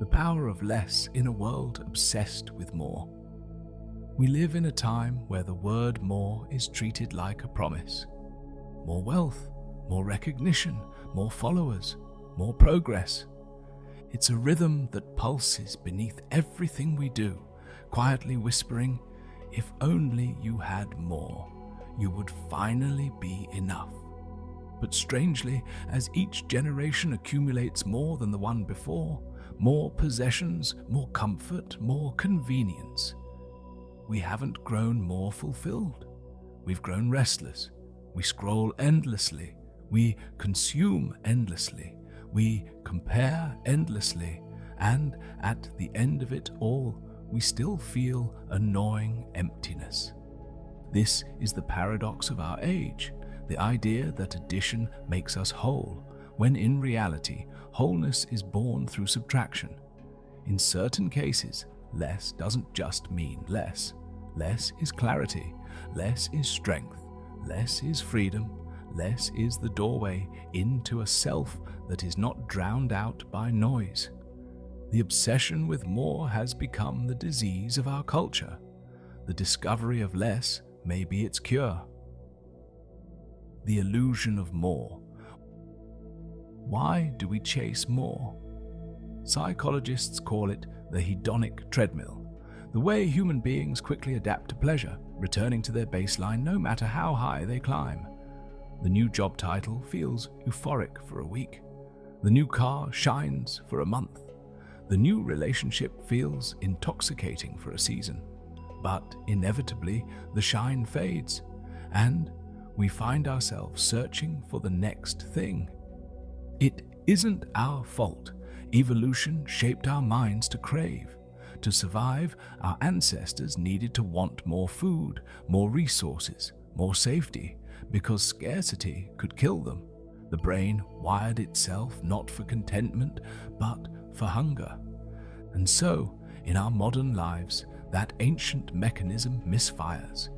The power of less in a world obsessed with more. We live in a time where the word more is treated like a promise. More wealth, more recognition, more followers, more progress. It's a rhythm that pulses beneath everything we do, quietly whispering, if only you had more, you would finally be enough. But strangely, as each generation accumulates more than the one before, more possessions, more comfort, more convenience, we haven't grown more fulfilled. We've grown restless. We scroll endlessly. We consume endlessly. We compare endlessly. And at the end of it all, we still feel a gnawing emptiness. This is the paradox of our age, the idea that addition makes us whole, when in reality, wholeness is born through subtraction. In certain cases, less doesn't just mean less. Less is clarity, less is strength, less is freedom, less is the doorway into a self that is not drowned out by noise. The obsession with more has become the disease of our culture. The discovery of less may be its cure. The illusion of more. Why do we chase more? Psychologists call it the hedonic treadmill, the way human beings quickly adapt to pleasure, returning to their baseline no matter how high they climb. The new job title feels euphoric for a week. The new car shines for a month. The new relationship feels intoxicating for a season. But inevitably, the shine fades, and we find ourselves searching for the next thing. It isn't our fault. Evolution shaped our minds to crave. To survive, our ancestors needed to want more food, more resources, more safety, because scarcity could kill them. The brain wired itself not for contentment, but for hunger. And so, in our modern lives, that ancient mechanism misfires.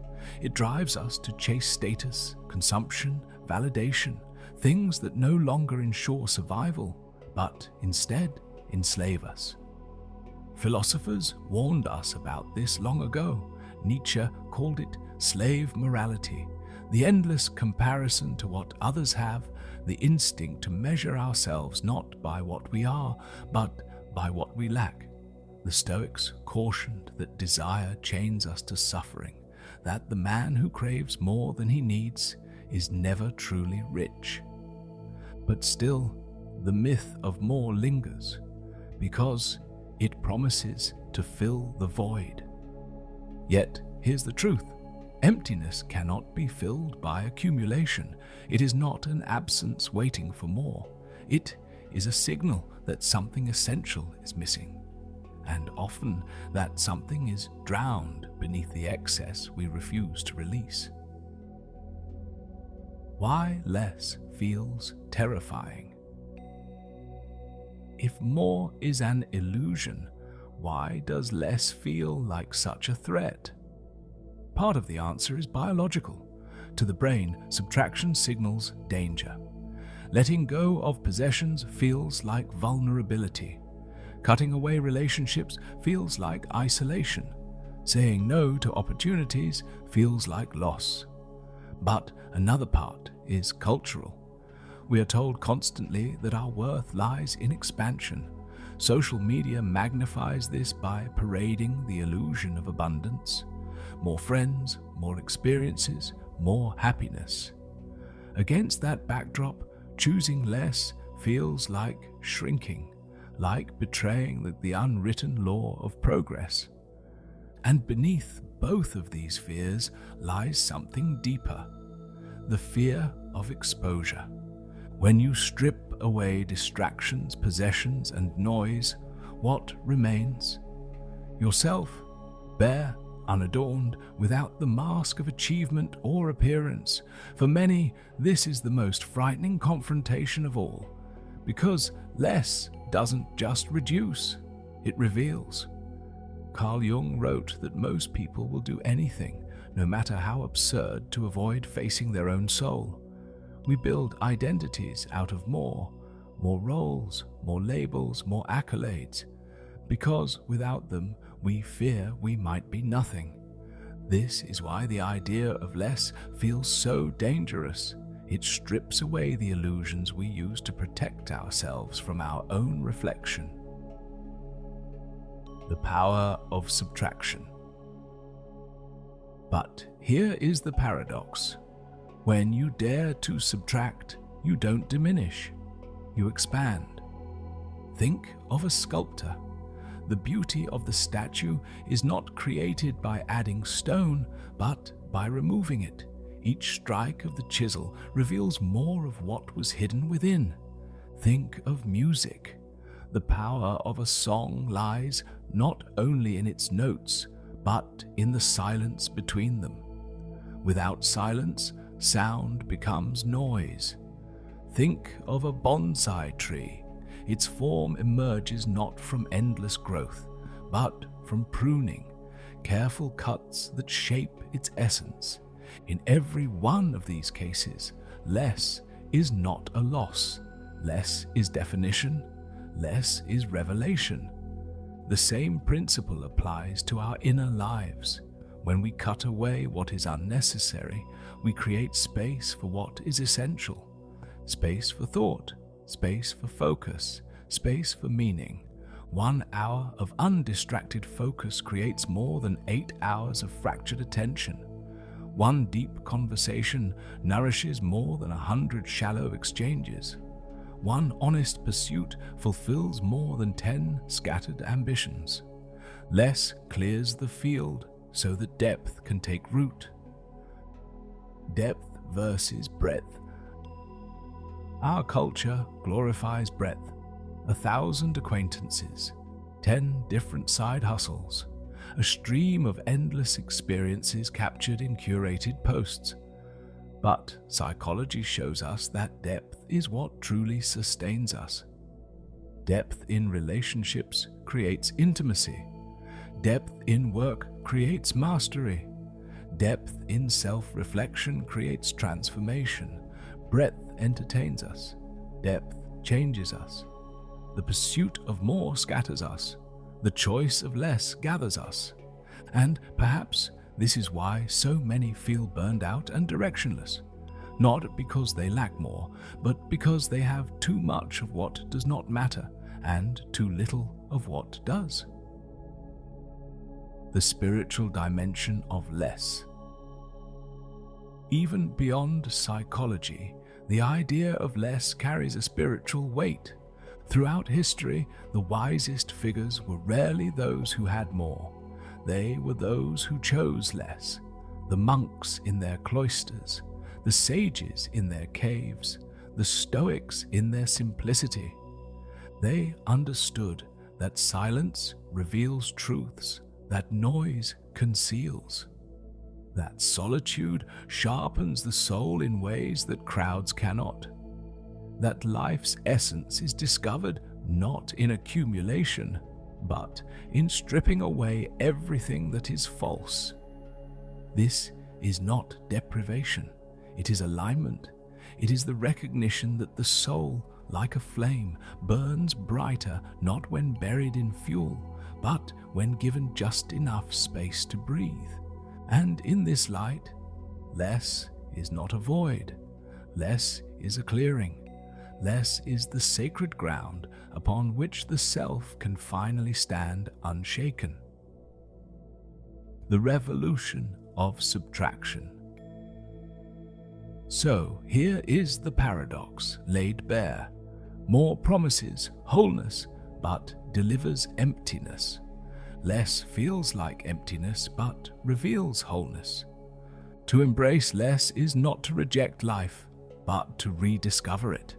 It drives us to chase status, consumption, validation, things that no longer ensure survival, but instead enslave us. Philosophers warned us about this long ago. Nietzsche called it slave morality, the endless comparison to what others have, the instinct to measure ourselves not by what we are, but by what we lack. The Stoics cautioned that desire chains us to suffering, that the man who craves more than he needs is never truly rich. But still, the myth of more lingers, because it promises to fill the void. Yet, here's the truth. Emptiness cannot be filled by accumulation. It is not an absence waiting for more. It is a signal that something essential is missing. And often that something is drowned beneath the excess we refuse to release. Why less feels terrifying? If more is an illusion, why does less feel like such a threat? Part of the answer is biological. To the brain, subtraction signals danger. Letting go of possessions feels like vulnerability. Cutting away relationships feels like isolation. Saying no to opportunities feels like loss. But another part is cultural. We are told constantly that our worth lies in expansion. Social media magnifies this by parading the illusion of abundance. More friends, more experiences, more happiness. Against that backdrop, choosing less feels like shrinking, like betraying the unwritten law of progress. And beneath both of these fears lies something deeper, the fear of exposure. When you strip away distractions, possessions, and noise, what remains? Yourself, bare, unadorned, without the mask of achievement or appearance. For many, this is the most frightening confrontation of all, because less doesn't just reduce, it reveals. Carl Jung wrote that most people will do anything, no matter how absurd, to avoid facing their own soul. We build identities out of more roles, more labels, more accolades. because without them we fear we might be nothing. This is why the idea of less feels so dangerous. It strips away the illusions we use to protect ourselves from our own reflection. The power of subtraction. But here is the paradox. When you dare to subtract, you don't diminish, you expand. Think of a sculptor. The beauty of the statue is not created by adding stone, but by removing it. Each strike of the chisel reveals more of what was hidden within. Think of music. The power of a song lies not only in its notes, but in the silence between them. Without silence, sound becomes noise. Think of a bonsai tree. Its form emerges not from endless growth, but from pruning, careful cuts that shape its essence. In every one of these cases, less is not a loss. Less is definition. Less is revelation. The same principle applies to our inner lives. When we cut away what is unnecessary, we create space for what is essential. Space for thought, space for focus, space for meaning. 1 hour of undistracted focus creates more than 8 hours of fractured attention. One deep conversation nourishes more than 100 shallow exchanges. One honest pursuit fulfills more than 10 scattered ambitions. Less clears the field so that depth can take root. Depth versus breadth. Our culture glorifies breadth. 1,000 acquaintances, 10 different side hustles, a stream of endless experiences captured in curated posts. But psychology shows us that depth is what truly sustains us. Depth in relationships creates intimacy. Depth in work creates mastery. Depth in self-reflection creates transformation. Breadth entertains us. Depth changes us. The pursuit of more scatters us. The choice of less gathers us. And perhaps this is why so many feel burned out and directionless. Not because they lack more, but because they have too much of what does not matter and too little of what does. The spiritual dimension of less. Even beyond psychology, the idea of less carries a spiritual weight. Throughout history, the wisest figures were rarely those who had more. They were those who chose less. The monks in their cloisters, the sages in their caves, the Stoics in their simplicity. They understood that silence reveals truths that noise conceals. That solitude sharpens the soul in ways that crowds cannot. That life's essence is discovered not in accumulation, but in stripping away everything that is false. This is not deprivation, it is alignment. It is the recognition that the soul, like a flame, burns brighter not when buried in fuel, but when given just enough space to breathe. And in this light, less is not a void. Less is a clearing. Less is the sacred ground upon which the self can finally stand unshaken. The revolution of subtraction. So here is the paradox laid bare. More promises wholeness, but delivers emptiness. Less feels like emptiness, but reveals wholeness. To embrace less is not to reject life, but to rediscover it.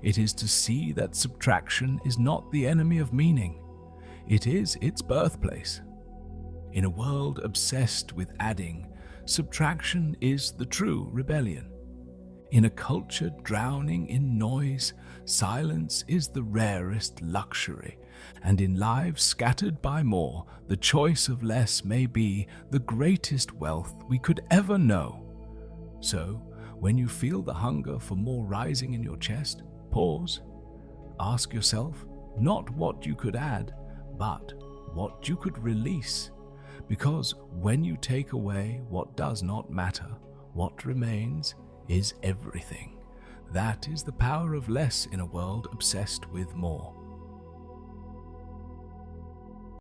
It is to see that subtraction is not the enemy of meaning. It is its birthplace. In a world obsessed with adding, subtraction is the true rebellion. In a culture drowning in noise, silence is the rarest luxury, and in lives scattered by more, the choice of less may be the greatest wealth we could ever know. So, when you feel the hunger for more rising in your chest, pause. Ask yourself not what you could add, but what you could release. Because when you take away what does not matter, what remains is everything. That is the power of less in a world obsessed with more.